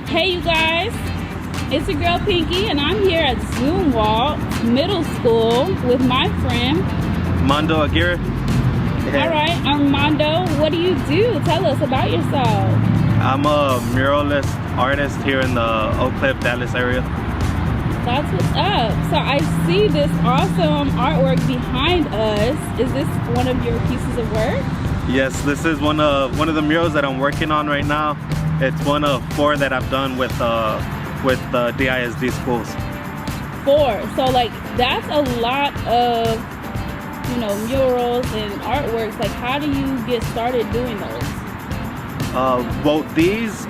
Hey you guys, it's your girl Pinky and I'm here at Zoomwalk Middle School with my friend Armando of Arte. Alright, Armando, what do you do? Tell us about yourself. I'm a muralist artist here in the Oak Cliff, Dallas area. That's what's up. So I see this awesome artwork behind us. Is this one of your pieces of work? Yes, this is one of the murals that I'm working on right now. It's one of 4 that I've done with the DISD schools. 4. So like that's a lot of, you know, murals and artworks. Like how do you get started doing those? Well, these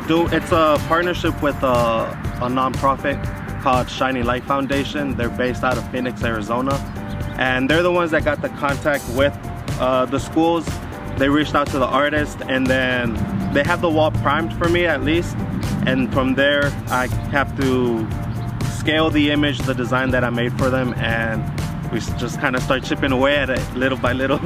it's a partnership with a nonprofit called Shining Light Foundation. They're based out of Phoenix, Arizona, and they're the ones that got the contact with the schools. They reached out to the artist, and then they have the wall primed for me at least, and from there I have to scale the image, the design that I made for them, and we just kind of start chipping away at it little by little.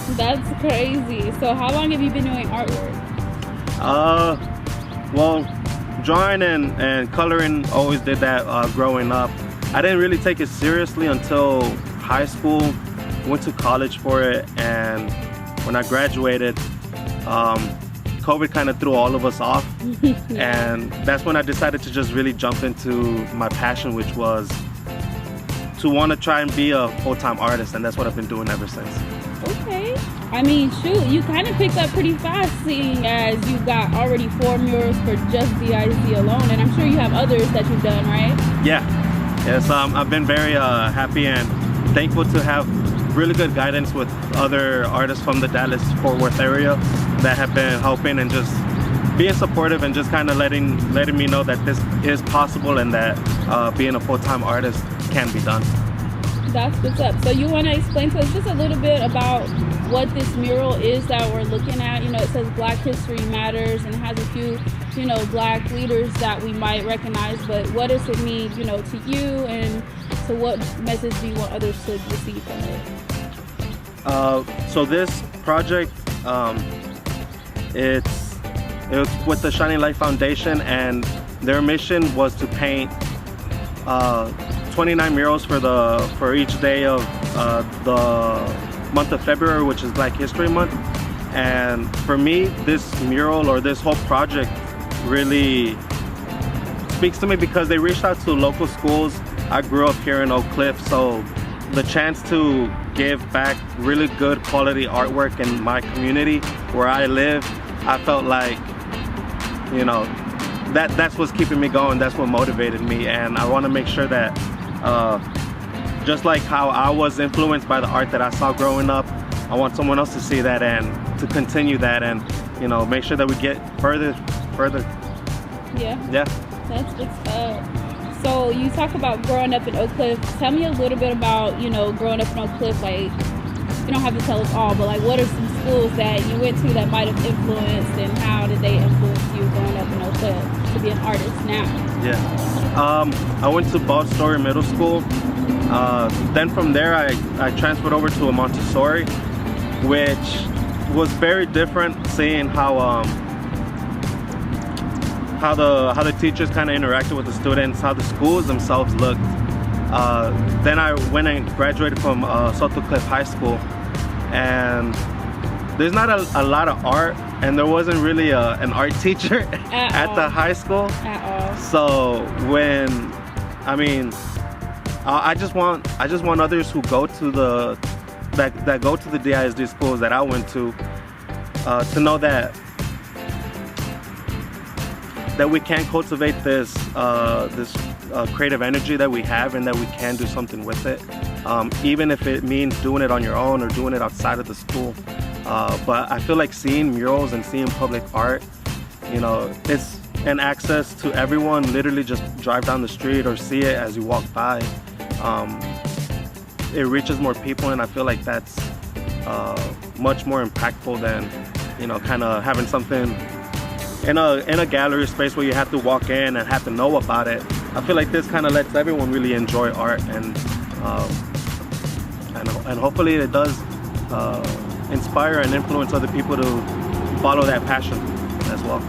That's crazy. So how long have you been doing artwork? Well, drawing and coloring, always did that growing up. I didn't really take it seriously until high school. Went to college for it, and when I graduated, COVID kind of threw all of us off. And that's when I decided to just really jump into my passion, which was to want to try and be a full-time artist, and that's what I've been doing ever since. Okay. I mean, shoot, you kind of picked up pretty fast, seeing as you've got already 4 murals for just DISD alone, and I'm sure you have others that you've done, right? Yeah. Yes, I've been very happy and thankful to have really good guidance with other artists from the Dallas-Fort Worth area that have been helping and just being supportive and just kind of letting me know that this is possible and that being a full-time artist can be done. That's what's up. So you want to explain to us just a little bit about what this mural is that we're looking at? You know, it says Black History Matters and it has a few, you know, Black leaders that we might recognize, but what does it mean, you know, to you, and so what message do you want others to receive from it? So this project, it was with the Shining Light Foundation, and their mission was to paint 29 murals for each day of the month of February, which is Black History Month. And for me, this mural or this whole project really speaks to me because they reached out to local schools. I grew up here in Oak Cliff, so the chance to give back really good quality artwork in my community where I live, I felt like, you know, that's what's keeping me going. That's what motivated me, and I want to make sure that just like how I was influenced by the art that I saw growing up, I want someone else to see that and to continue that, and, you know, make sure that we get further. Yeah. That's what's up. So you talk about growing up in Oak Cliff. Tell me a little bit about, you know, growing up in Oak Cliff. Like, you don't have to tell us all, but like, what are some schools that you went to that might have influenced, and how did they influence you growing up in Oak Cliff to be an artist now? Yeah, I went to Bald Story Middle School. Then from there, I transferred over to a Montessori, which was very different, seeing how the teachers kind of interacted with the students, how the schools themselves looked. Then I went and graduated from Soto Cliff High School, and there's not a lot of art, and there wasn't really an art teacher at the high school. At all. So I just want others who go to that go to the DISD schools that I went to know that we can cultivate this creative energy that we have, and that we can do something with it, even if it means doing it on your own or doing it outside of the school. But I feel like seeing murals and seeing public art, you know, it's an access to everyone. Literally just drive down the street or see it as you walk by. It reaches more people, and I feel like that's much more impactful than, you know, kind of having something in a gallery space where you have to walk in and have to know about it. I feel like this kind of lets everyone really enjoy art, and hopefully it does inspire and influence other people to follow that passion. as well.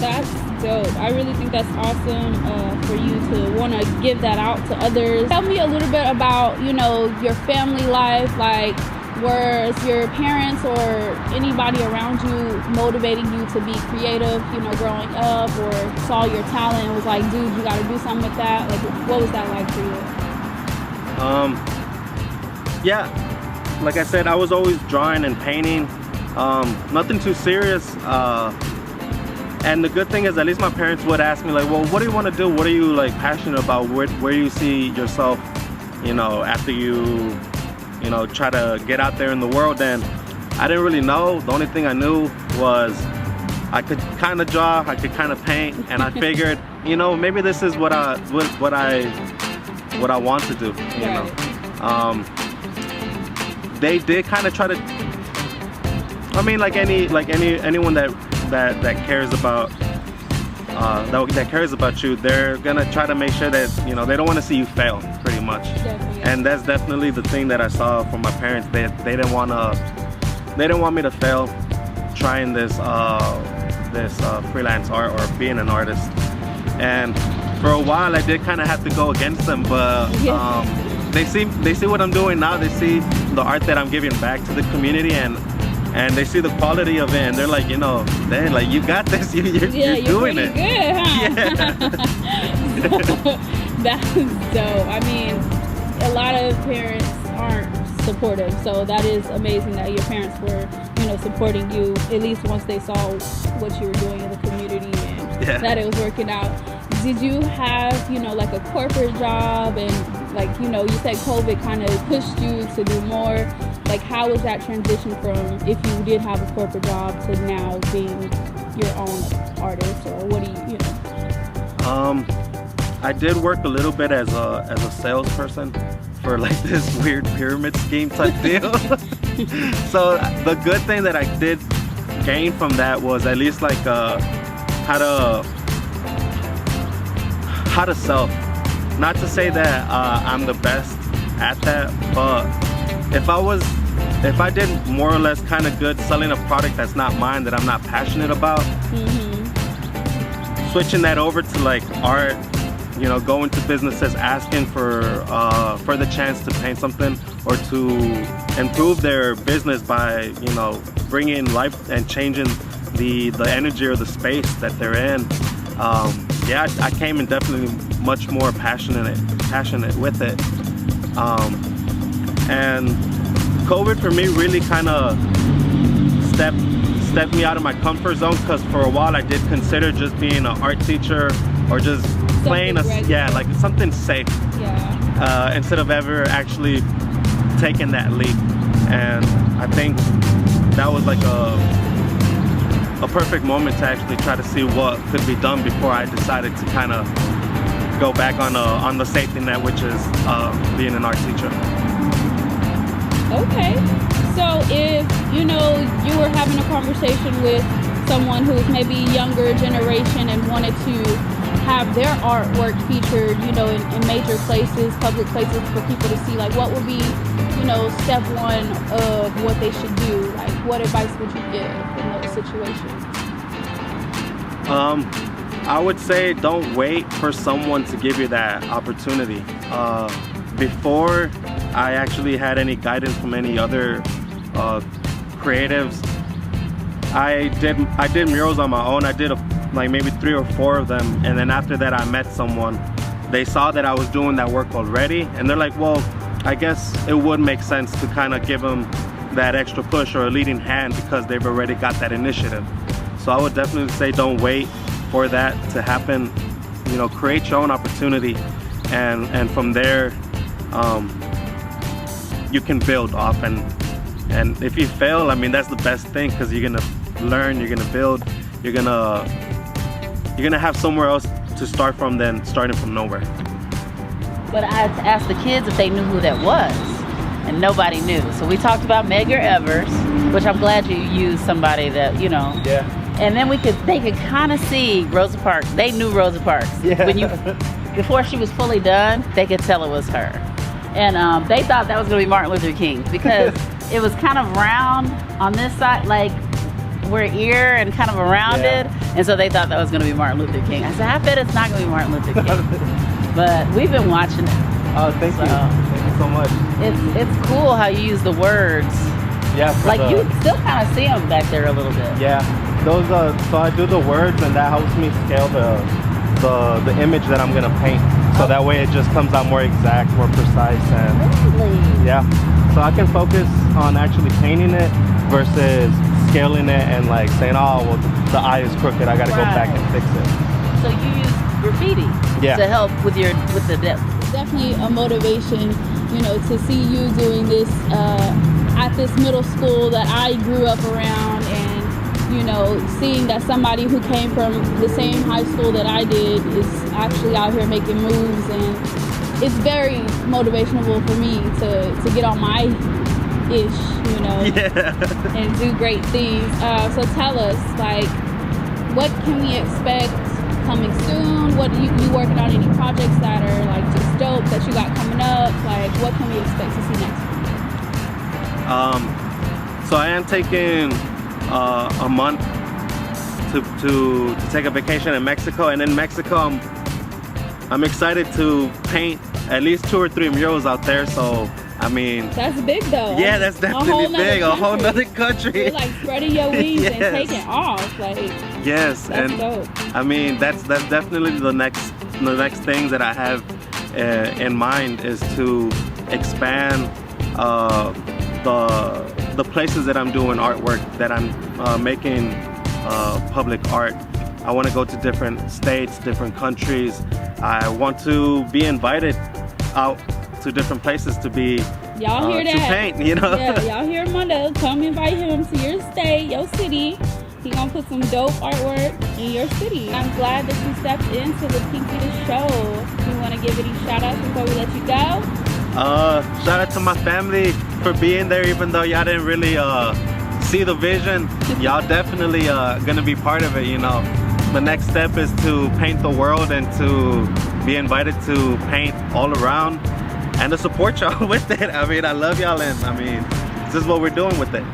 That's dope. I really think that's awesome for you to want to give that out to others. Tell me a little bit about, you know, your family life. Like, was your parents or anybody around you motivating you to be creative, you know, growing up, or saw your talent and was like, dude, you got to do something with that? Like, what was that like for you? Yeah, like I said, I was always drawing and painting. Nothing too serious. And the good thing is, at least my parents would ask me like, well, what do you want to do? What are you like passionate about? Where do you see yourself, you know, after you know, try to get out there in the world? And I didn't really know. The only thing I knew was I could kind of draw, I could kind of paint, and I figured, you know, maybe this is what I want to do, you know. They did kind of try to, I mean, like anyone that cares about that cares about you, they're gonna try to make sure that, you know, they don't want to see you fail, pretty much. Definitely. And that's definitely the thing that I saw from my parents. They didn't want me to fail trying this freelance art or being an artist. And for a while I did kind of have to go against them, but they see what I'm doing now. They see the art that I'm giving back to the community, and they see the quality of it, and they're like, you know, they're like, you got this, you're doing it. Good, huh? Yeah. That's dope. I mean, a lot of parents aren't supportive, so that is amazing that your parents were, you know, supporting you, at least once they saw what you were doing in the community and that it was working out. Did you have, you know, like a corporate job, and like, you know, you said COVID kind of pushed you to do more? Like, how was that transition from, if you did have a corporate job, to now being your own artist, or what do you know? I did work a little bit as a salesperson for like this weird pyramid scheme type deal. So the good thing that I did gain from that was at least like how to sell. Not to say that I'm the best at that, but if I did more or less kind of good selling a product that's not mine, that I'm not passionate about, switching that over to like art, you know, going to businesses asking for the chance to paint something or to improve their business by, you know, bringing life and changing the energy or the space that they're in. Yeah, I came in definitely much more passionate with it. And COVID for me really kind of stepped me out of my comfort zone, because for a while I did consider just being an art teacher or just playing like something safe, instead of ever actually taking that leap. And I think that was like a perfect moment to actually try to see what could be done before I decided to kind of go back on the safety net, which is being an art teacher. Okay, so if, you know, you were having a conversation with someone who's maybe younger generation and wanted to have their artwork featured, you know, in major places, public places for people to see, like, what would be, you know, step one of what they should do? Like, what advice would you give in those situations? I would say don't wait for someone to give you that opportunity. Before I actually had any guidance from any other creatives, I did murals on my own. I did like maybe 3 or 4 of them, and then after that I met someone. They saw that I was doing that work already, and they're like, well, I guess it would make sense to kind of give them that extra push or a leading hand because they've already got that initiative. So I would definitely say don't wait for that to happen. You know, create your own opportunity, and from there you can build off. And if you fail, I mean, that's the best thing, because you're gonna learn, you're gonna build, you're gonna have somewhere else to start from than starting from nowhere. But I had to ask the kids if they knew who that was, and nobody knew. So we talked about Medgar Evers, which I'm glad you used somebody that, you know. Yeah. And then they could kind of see Rosa Parks. They knew Rosa Parks. Yeah. Before she was fully done, they could tell it was her. And they thought that was going to be Martin Luther King, because it was kind of round on this side, like square ear and kind of a rounded, and so they thought that was going to be Martin Luther King. I said, I bet it's not going to be Martin Luther King. But we've been watching it. Oh, thank you. Thank you so much. It's cool how you use the words. Yeah. Like you still kind of see them back there a little bit. Yeah. Those so I do the words, and that helps me scale the image that I'm gonna paint. So that way it just comes out more exact, more precise, and really? Yeah. So I can focus on actually painting it versus scaling it and like saying, oh, well, the eye is crooked, I gotta go back and fix it. So you use graffiti to help with the depth. Definitely a motivation, you know, to see you doing this at this middle school that I grew up around, and you know, seeing that somebody who came from the same high school that I did is actually out here making moves, and it's very motivational for me to get on my ish, you know, and do great things. So tell us, like, what can we expect coming soon? What you working on? Any projects that are like just dope that you got coming up? Like, what can we expect to see next week? So I am taking a month to take a vacation in Mexico, and in Mexico I'm excited to paint at least 2 or 3 murals out there. So I mean, that's big though. Yeah, that's definitely big. A whole nother country. You're like spreading your wings and taking off. Like, yes, that's and dope. I mean, that's definitely the next thing that I have in mind, is to expand the places that I'm doing artwork, that I'm making public art. I want to go to different states, different countries. I want to be invited out to different places to be y'all hear that? To paint, you know. Yeah, y'all hear Armando. Come invite him to your state, your city. He gonna put some dope artwork in your city. I'm glad that you stepped into Lapinkky the show. You want to give any shout outs before we let you go? Shout out to my family for being there, even though y'all didn't really see the vision. Y'all definitely gonna be part of it, you know. The next step is to paint the world and to be invited to paint all around, and to support y'all with it. I mean, I love y'all, and I mean, this is what we're doing with it.